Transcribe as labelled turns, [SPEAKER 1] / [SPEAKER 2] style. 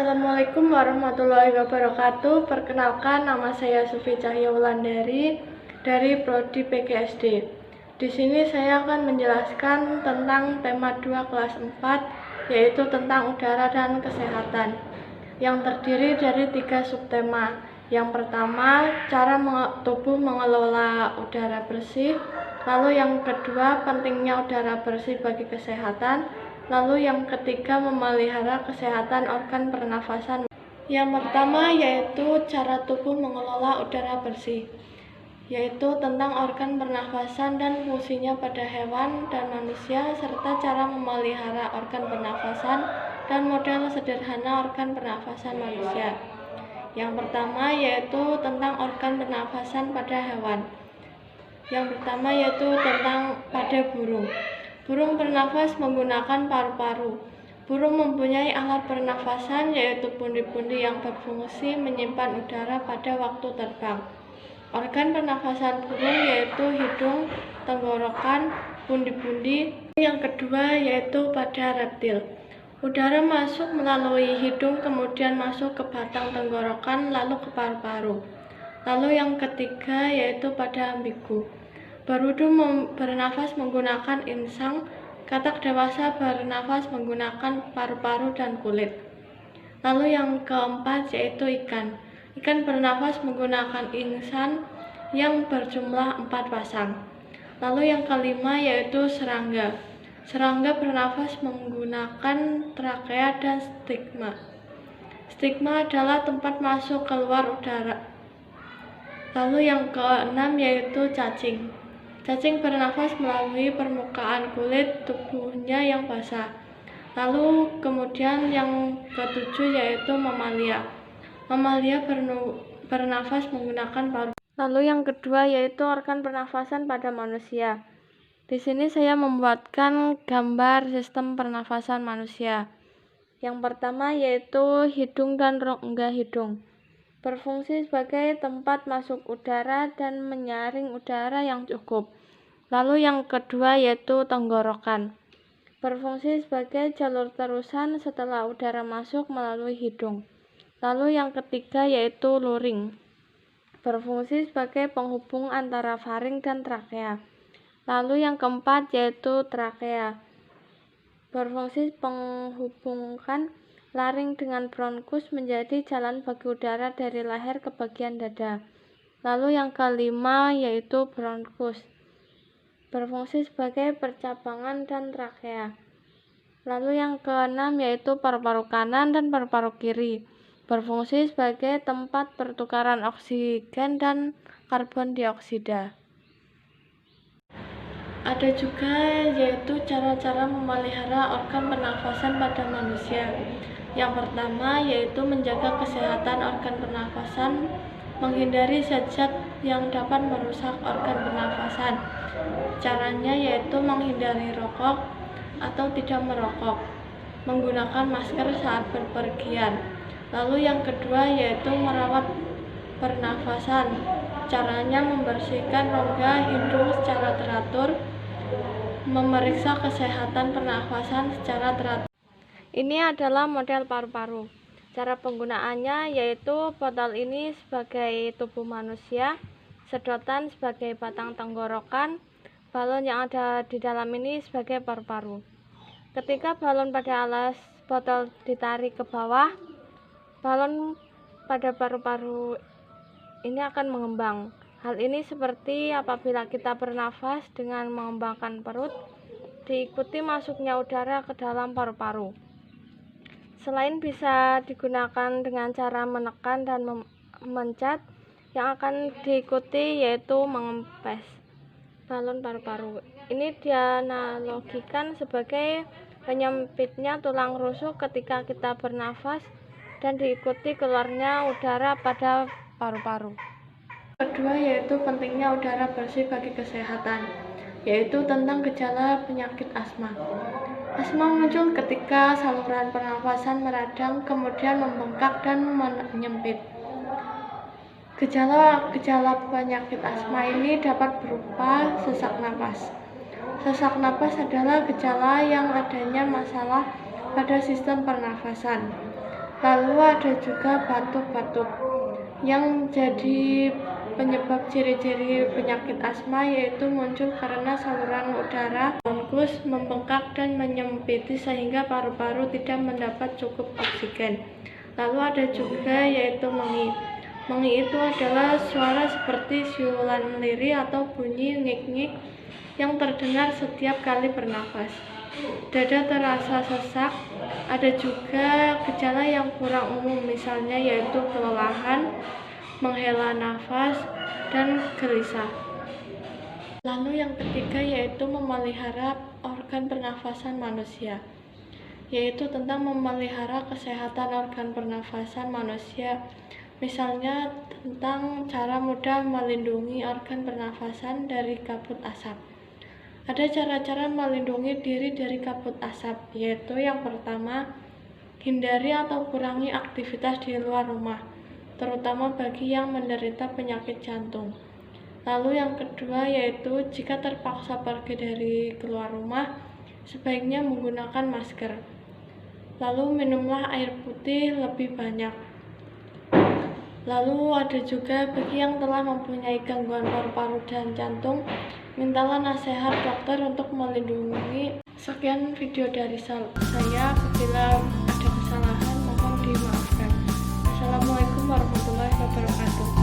[SPEAKER 1] Assalamualaikum warahmatullahi wabarakatuh. Perkenalkan, nama saya Sufi Cahya Wulandari dari Prodi PGSD. Di sini saya akan menjelaskan tentang tema 2 kelas 4, yaitu tentang udara dan kesehatan, yang terdiri dari 3 subtema. Yang pertama, cara tubuh mengelola udara bersih. Lalu yang kedua, pentingnya udara bersih bagi kesehatan. Lalu yang ketiga, memelihara kesehatan organ pernafasan. Yang pertama yaitu cara tubuh mengelola udara bersih, yaitu tentang organ pernafasan dan fungsinya pada hewan dan manusia, serta cara memelihara organ pernafasan dan model sederhana organ pernafasan manusia. Yang pertama yaitu tentang organ pernafasan pada hewan. Yang pertama yaitu tentang pada burung. Burung bernafas menggunakan paru-paru. Burung mempunyai alat pernafasan yaitu pundi-pundi yang berfungsi menyimpan udara pada waktu terbang. Organ pernafasan burung yaitu hidung, tenggorokan, pundi-pundi. Yang kedua yaitu pada reptil. Udara masuk melalui hidung, kemudian masuk ke batang tenggorokan, lalu ke paru-paru. Lalu yang ketiga yaitu pada ambigu. Berudu bernafas menggunakan insang, katak dewasa bernafas menggunakan paru-paru dan kulit. Lalu yang keempat yaitu ikan. Ikan bernafas menggunakan insang yang berjumlah 4 pasang. Lalu yang kelima yaitu serangga. Serangga bernafas menggunakan trakea dan stigma. Stigma adalah tempat masuk keluar udara. Lalu yang keenam yaitu cacing. Cacing bernafas melalui permukaan kulit tubuhnya yang basah. Lalu kemudian yang ketujuh yaitu mamalia. Mamalia bernafas menggunakan paru. Lalu yang kedua yaitu organ pernafasan pada manusia. Di sini saya membuatkan gambar sistem pernafasan manusia. Yang pertama yaitu hidung dan rongga hidung. Berfungsi sebagai tempat masuk udara dan menyaring udara yang cukup. Lalu yang kedua yaitu tenggorokan. Berfungsi sebagai jalur terusan setelah udara masuk melalui hidung. Lalu yang ketiga yaitu luring. Berfungsi sebagai penghubung antara faring dan trakea. Lalu yang keempat yaitu trakea. Berfungsi menghubungkan laring dengan bronkus menjadi jalan bagi udara dari leher ke bagian dada. Lalu yang kelima yaitu bronkus. Berfungsi sebagai percabangan dan trakea. Lalu yang keenam yaitu paru-paru kanan dan paru-paru kiri. Berfungsi sebagai tempat pertukaran oksigen dan karbon dioksida. Ada juga yaitu cara-cara memelihara organ pernafasan pada manusia. Yang pertama yaitu menjaga kesehatan organ pernafasan, menghindari zat-zat yang dapat merusak organ pernafasan. Caranya yaitu menghindari rokok atau tidak merokok, menggunakan masker saat berpergian. Lalu yang kedua yaitu merawat pernafasan. Caranya membersihkan rongga hidung secara teratur, memeriksa kesehatan pernafasan secara teratur. Ini adalah model paru-paru. Cara penggunaannya yaitu botol ini sebagai tubuh manusia, sedotan sebagai batang tenggorokan, balon yang ada di dalam ini sebagai paru-paru. Ketika balon pada alas botol ditarik ke bawah, balon pada paru-paru ini akan mengembang. Hal ini seperti apabila kita bernafas dengan mengembangkan perut, diikuti masuknya udara ke dalam paru-paru. Selain bisa digunakan dengan cara menekan dan memencet, yang akan diikuti yaitu mengempes balon paru-paru. Ini dianalogikan sebagai penyempitnya tulang rusuk ketika kita bernafas dan diikuti keluarnya udara pada paru-paru. Kedua yaitu pentingnya udara bersih bagi kesehatan, yaitu tentang gejala penyakit asma. Asma muncul ketika saluran pernafasan meradang, kemudian membengkak dan menyempit. Gejala penyakit asma ini dapat berupa sesak napas. Sesak napas adalah gejala yang adanya masalah pada sistem pernafasan. Lalu ada juga batuk-batuk yang jadi penyebab ciri-ciri penyakit asma, yaitu muncul karena saluran udara bronkus membengkak dan menyempit sehingga paru-paru tidak mendapat cukup oksigen. Lalu ada juga yaitu mengi. Mengi itu adalah suara seperti siulan lirih atau bunyi ngik-ngik yang terdengar setiap kali bernafas. Dada terasa sesak. Ada juga gejala yang kurang umum, misalnya yaitu kelelahan, menghela nafas, dan gelisah. Lalu yang ketiga yaitu memelihara organ pernafasan manusia, yaitu tentang memelihara kesehatan organ pernafasan manusia. Misalnya tentang cara mudah melindungi organ pernafasan dari kabut asap. Ada cara-cara melindungi diri dari kabut asap, yaitu yang pertama, hindari atau kurangi aktivitas di luar rumah, terutama bagi yang menderita penyakit jantung. Lalu yang kedua yaitu jika terpaksa pergi dari keluar rumah, sebaiknya menggunakan masker. Lalu minumlah air putih lebih banyak. Lalu ada juga bagi yang telah mempunyai gangguan paru-paru dan jantung, mintalah nasihat dokter untuk melindungi. Sekian video dari saya. Apabila ada kesalahan mohon dimaafkan. Assalamualaikum warahmatullahi wabarakatuh.